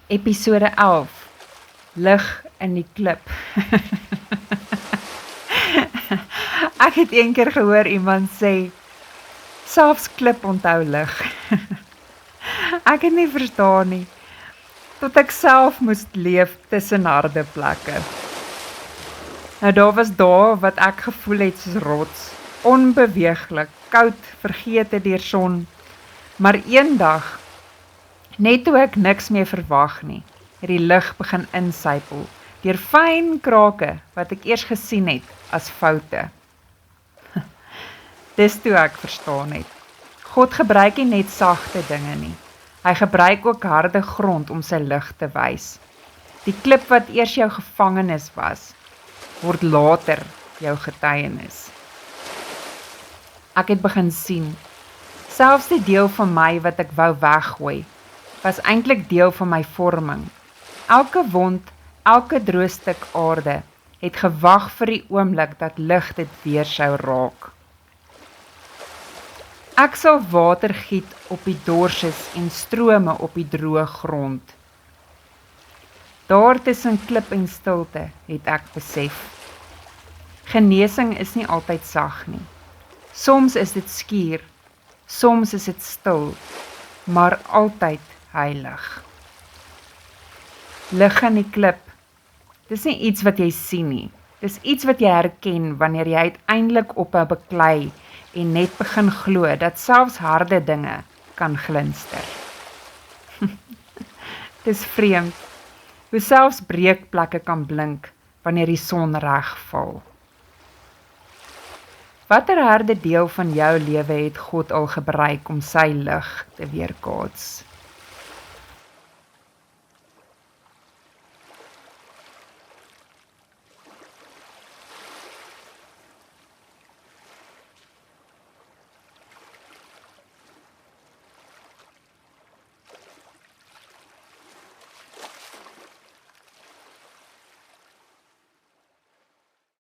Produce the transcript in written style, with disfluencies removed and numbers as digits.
Episode 11, Lig in die klip. Ek het een keer gehoor iemand sê, selfs klip onthou lig. Ek het nie verstaan nie, tot ek self moes leef tussen harde plekke. Nou daar was dae wat ek gevoel het soos rots, onbeweeglik, koud, vergete deur son, maar eendag, net toe ek niks meer verwag nie, het die lig begin insypel, deur fyn krake wat ek eers gesien het as foute. Dis toe ek verstaan het. God gebruik nie net sagte dinge nie. Hy gebruik ook harde grond om sy lig te wys. Die klip wat eers jou gevangenis was, word later jou getuienis. Ek het begin sien, selfs die deel van my wat ek wou weggooi, was eintlik deel van my vorming. Elke wond, elke droë stuk aarde, het gewag vir die oomblik dat lig dit weer sou raak. Ek sal water giet op die dorses en strome op die droë grond. Daar tussen klip en stilte het ek besef. Genesing is nie altyd sag nie. Soms is dit skuur, soms is dit stil, maar altyd heilig. Lig in die klip, dis nie iets wat jy sien nie. Dis iets wat jy herken wanneer jy uiteindelik ophou beklei en net begin glo dat selfs harde dinge kan glinster. Dis vreemd, hoe selfs breekplekke kan blink wanneer die son reg val. Watter harde deel van jou lewe het God al gebruik om sy lig te weerkaats?